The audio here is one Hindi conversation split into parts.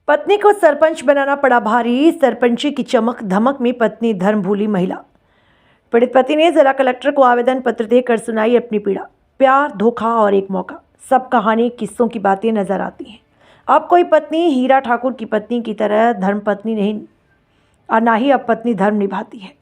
पत्नी को सरपंच बनाना पड़ा भारी। सरपंची की चमक धमक में पत्नी धर्म भूली महिला। पीड़ित पति ने जिला कलेक्टर को आवेदन पत्र देकर सुनाई अपनी पीड़ा। प्यार, धोखा और एक मौका, सब कहानी किस्सों की बातें नजर आती हैं। अब कोई पत्नी हीरा ठाकुर की पत्नी की तरह धर्म पत्नी नहीं और ना ही अब पत्नी धर्म निभाती है।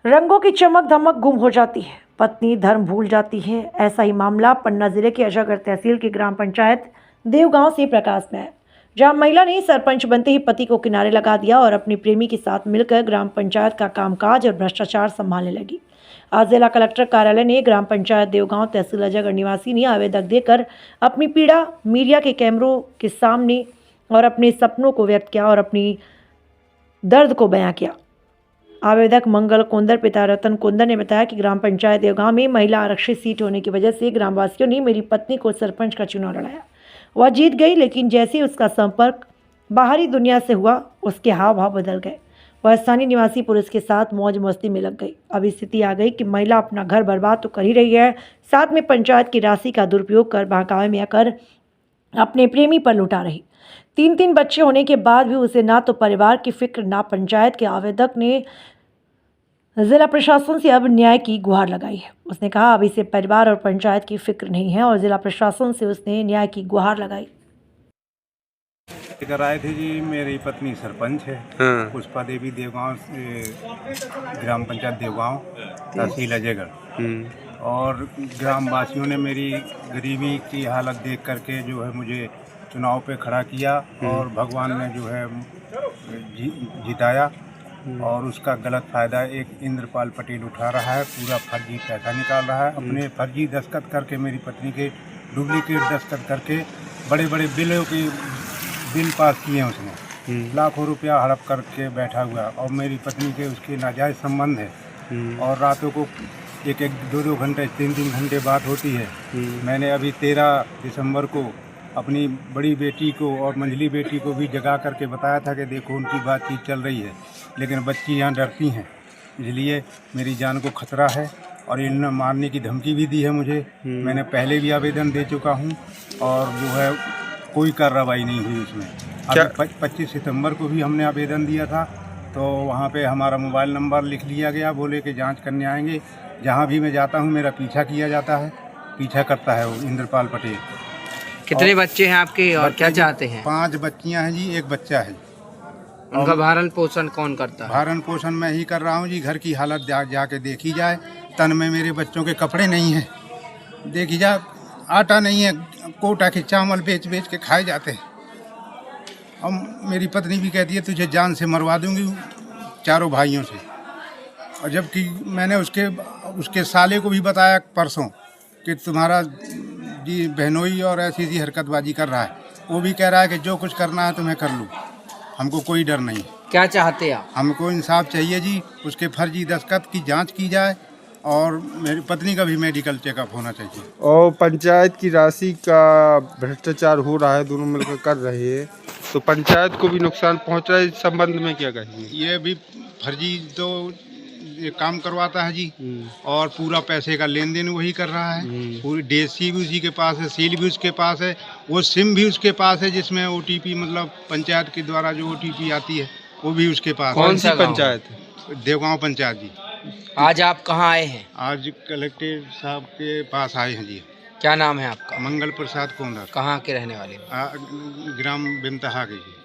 रंगों की चमक धमक गुम हो जाती है, पत्नी धर्म भूल जाती है। ऐसा ही मामला पन्ना जिले के अजयगढ़ तहसील की ग्राम पंचायत देवगांव से प्रकाश में है, जहां महिला ने सरपंच बनते ही पति को किनारे लगा दिया और अपनी प्रेमी के साथ मिलकर ग्राम पंचायत का कामकाज और भ्रष्टाचार संभालने लगी। आज जिला कलेक्टर कार्यालय ने ग्राम पंचायत देवगांव तहसील अजयगढ़ निवासी ने आवेदन देकर अपनी पीड़ा मीडिया के कैमरों के सामने और अपने सपनों को व्यक्त किया और अपनी दर्द को बयां किया। आवेदक मंगल कोंदर पिता रतन कोंदर ने बताया कि ग्राम पंचायत देवगांव में महिला आरक्षित सीट होने की वजह से ग्रामवासियों ने मेरी पत्नी को सरपंच का चुनाव लड़ाया। वह जीत गई, लेकिन जैसे ही उसका संपर्क बाहरी दुनिया से हुआ, उसके हाव भाव बदल गए। वह स्थानीय निवासी पुरुष के साथ मौज मस्ती में लग गई। अब स्थिति आ गई कि महिला अपना घर बर्बाद तो कर ही रही है, साथ में पंचायत की राशि का दुरुपयोग कर बहकावे में आकर अपने प्रेमी पर लुटा रही। 3 बच्चे होने के बाद भी उसे ना तो परिवार की फिक्र, ना पंचायत के। आवेदक ने जिला प्रशासन से अब न्याय की गुहार लगाई है। उसने कहा अब इसे परिवार और पंचायत की फिक्र नहीं है और जिला प्रशासन से उसने न्याय की गुहार लगाई। लेकर आए थे जी, मेरी पत्नी सरपंच है। पुष्पा देवी देवगांव ग्राम पंचायत देवगांव तहसील अजयगढ़। और ग्रामवासियों ने मेरी गरीबी की हालत देख करके जो है मुझे चुनाव पे खड़ा किया और भगवान ने जो है जिताया। और उसका गलत फ़ायदा एक इंद्रपाल पटेल उठा रहा है, पूरा फर्जी पैसा निकाल रहा है। अपने फर्जी दस्तखत करके मेरी पत्नी के डुप्लीकेट दस्तखत करके बड़े बड़े बिल पास किए हैं उसने। लाखों रुपया हड़प करके बैठा हुआ और मेरी पत्नी के उसके नाजायज़ संबंध है। और रातों को 1-2 घंटे 3 घंटे बात होती है। मैंने अभी 13 दिसंबर को अपनी बड़ी बेटी को और मंझली बेटी को भी जगा करके बताया था कि देखो उनकी बातचीत चल रही है, लेकिन बच्ची यहाँ डरती हैं, इसलिए मेरी जान को खतरा है। और इन्होंने मारने की धमकी भी दी है मुझे। मैंने पहले भी आवेदन दे चुका हूँ और जो है कोई कार्रवाई नहीं हुई उसमें। अभी 25 सितंबर को भी हमने आवेदन दिया था, तो वहाँ पे हमारा मोबाइल नंबर लिख लिया गया, बोले कि जांच करने आएंगे। जहाँ भी मैं जाता हूँ मेरा पीछा किया जाता है, पीछा करता है वो इंद्रपाल पटेल। कितने बच्चे हैं आपके और क्या चाहते हैं? 5 बच्चियां हैं जी, 1 बच्चा है। उनका भरण पोषण कौन करता है? भरण पोषण मैं ही कर रहा हूँ जी। घर की हालत जाके देखी जाए, तन में मेरे बच्चों के कपड़े नहीं हैं, देखी जा, आटा नहीं है, कोटा के चावल बेच बेच के खाए जाते हैं। अब मेरी पत्नी भी कहती है तुझे जान से मरवा दूंगी चारों भाइयों से। और जबकि मैंने उसके साले को भी बताया परसों कि तुम्हारा जी बहनोई और ऐसी हरकतबाजी कर रहा है। वो भी कह रहा है कि जो कुछ करना है तो मैं कर लूँ, हमको कोई डर नहीं। क्या चाहते हैं आप? हमको इंसाफ चाहिए जी, उसके फर्जी दस्तखत की जांच की जाए और मेरी पत्नी का भी मेडिकल चेकअप होना चाहिए। और पंचायत की राशि का भ्रष्टाचार हो रहा है, दोनों मिलकर कर रहे हैं, तो पंचायत को भी नुकसान पहुंच रहा है। इस संबंध में क्या कहेंगे? ये भी फर्जी तो ये काम करवाता है जी, और पूरा पैसे का लेन देन वही कर रहा है। पूरी डेसी भी उसी के पास है, सील भी उसके पास है, वो सिम भी उसके पास है जिसमें OTP मतलब पंचायत के द्वारा जो OTP आती है वो भी उसके पास। कौन सी पंचायत है? देवगांव पंचायत जी। आज आप कहाँ आए हैं? आज कलेक्टर साहब के पास आए हैं जी। क्या नाम है आपका? मंगल प्रसाद कोंदर। कहाँ के रहने वाले? ग्राम बिमतहा के जी।